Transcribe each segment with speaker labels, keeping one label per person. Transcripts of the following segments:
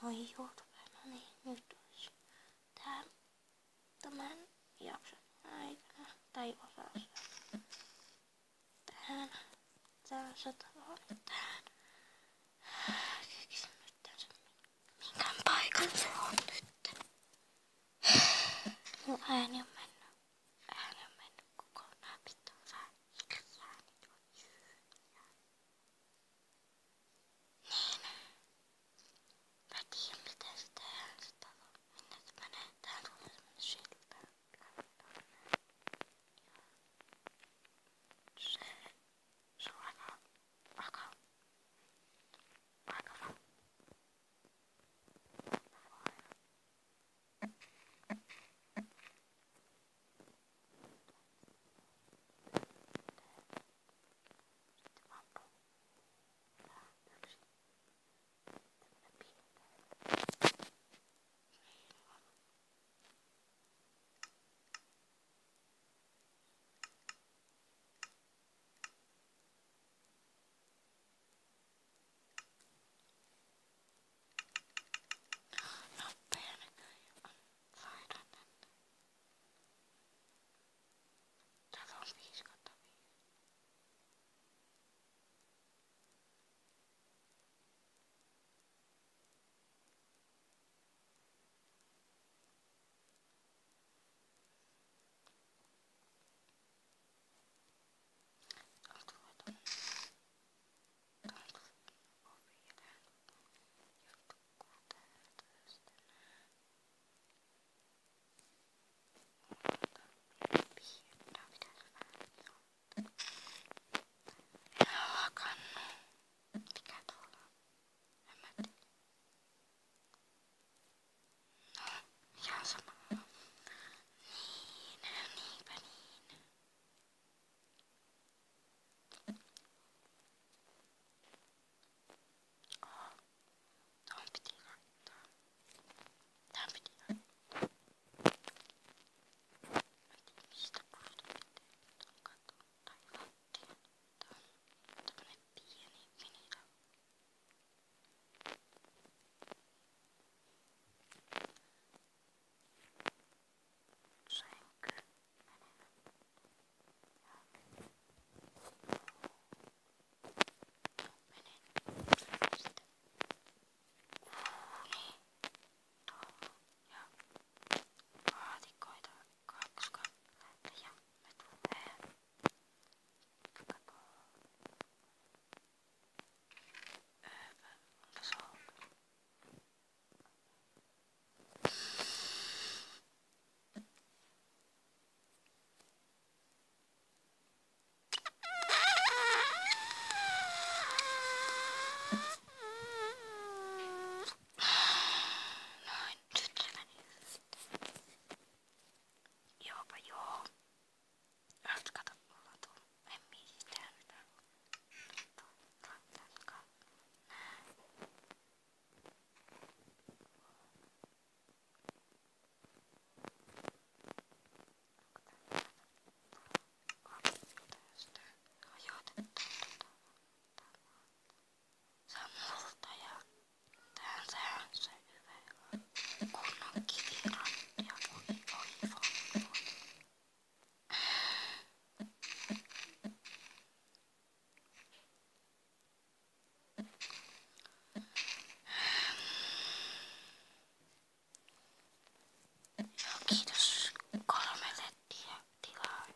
Speaker 1: Oi YouTubeen, no niin, nyt olisi tämän jakson aikana, tai osassa. Tähän sataloon nyt tähän. Keksin nyt tässä, minkään paikan se on nyt. Mun ääni on mennyt kokonaan pitää saa hiljaa, nyt on syytä. Niin. Mä tiedän miten se tehdään se talo. Minne se menee. Tähän tulee semmonen silta. Se on aika kiitos 3 lettiä tilaa.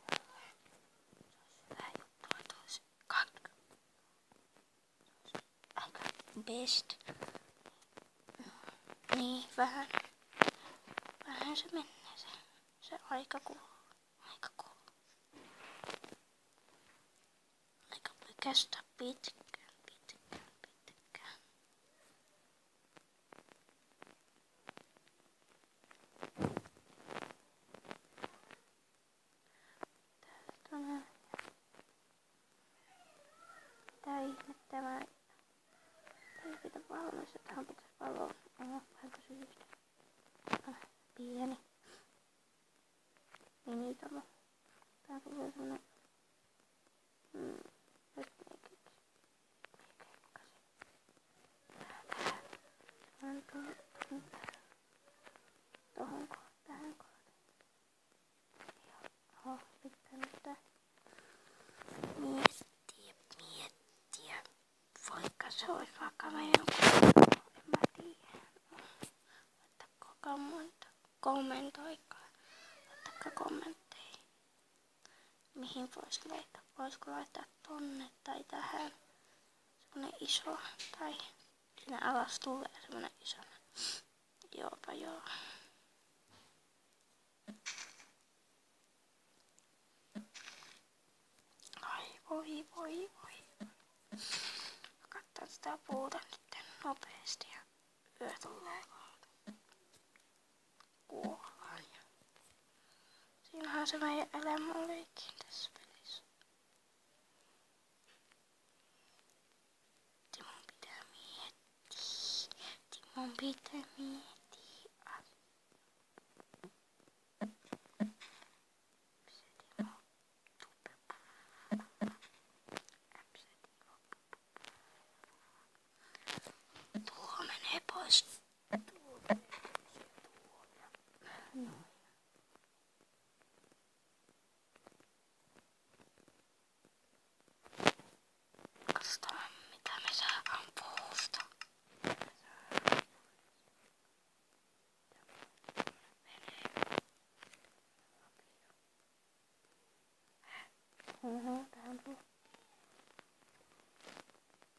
Speaker 1: Hyvä juttu, että olisi 20. Aika best. Niin, vähän se menee se aika kuluu. Aika voi kestää pitkään. Tää ihme tämä ei pitä valmis, tähän pitäisi valoa. Aika syystä. Pieni. Minitalo. Tää tulee semmonen nyt ei keksi. vaikka meidän kuuluu, en mä tiedä. Kommentoikaa. Laittakaa kommentteja. Mihin voisi laittaa? Voisiko laittaa tonne tai tähän? Semmonen iso. Tai sinne alas tulee semmonen iso. Joopa joo. Ai voi. Katsotaan sitä puuta nyt nopeasti ja yö tulee kuollaan. Siinähän se meidän elämä olikin tässä pelissä. Timon pitää miettiä. Tuo menee pois. Katsotaan mitä me saadaan puusta. Tähän puu.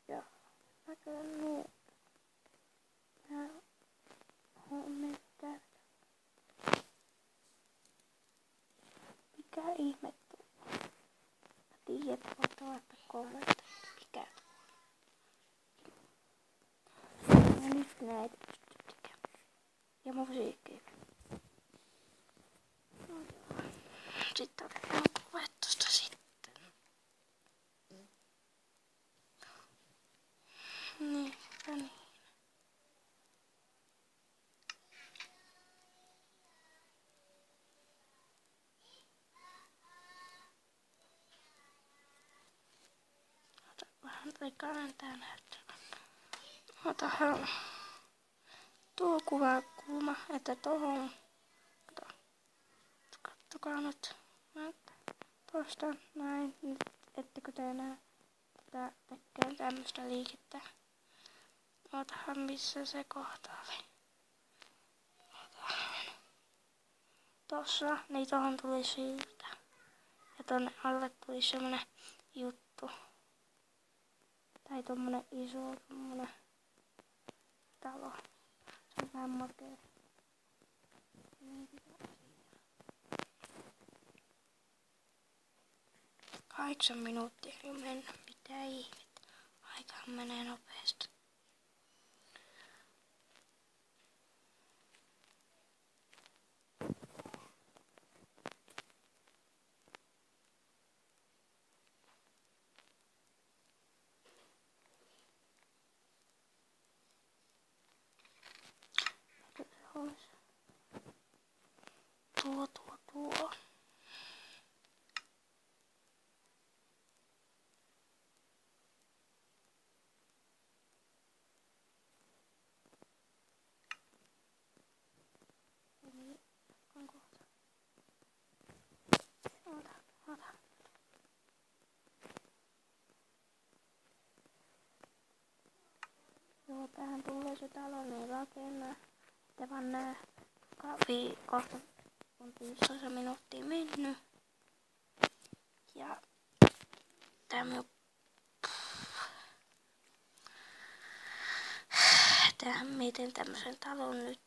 Speaker 1: Joo. Näköjään niin. Mikä ihme tuo? Mä tiedän, että voitte laittaa kommentteja. Mikä tuo? Ja nyt näitä pystyttikään. Ja musiikkia. No joo. Sitten otetaan kuvat tosta sitten. Niin. Vähän likainen tää näyttää. Otahan tuo kuvakulma, että tohon. Kattokaa nyt. Tosta näin. Nyt ettekö te enää tätä tekee tämmöstä liikettä. Otahan missä se kohta oli. Tossa, niin tohon tuli siltä. Ja tonne alle tuli semmonen juttu. Tai tommonen iso tommonen talo. Se on vähän makea. 8 minuuttia jo mennyt. Mitä ihmettä. Aikahan menee nopeasti. Tuo. Ota. Joo, tähän tulee se talo niin rakennaa. Sitten vaan nää kohta on 15 minuuttia mennyt. Ja tähän mietin tämmösen talon nyt.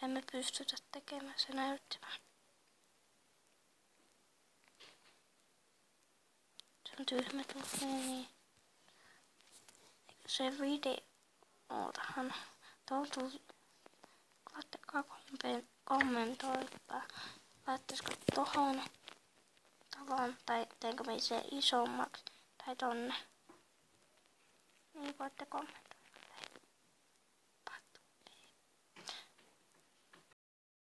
Speaker 1: Emme pystytä tekemään, se näytti vaan. Se on tyhmä tulee niin. Se video. Ootahan. Laittakaa kommentoikaa. Laittaisiko tohon taloon tai teenkö me se isommaksi tai tonne. Niin voitte kommentoida.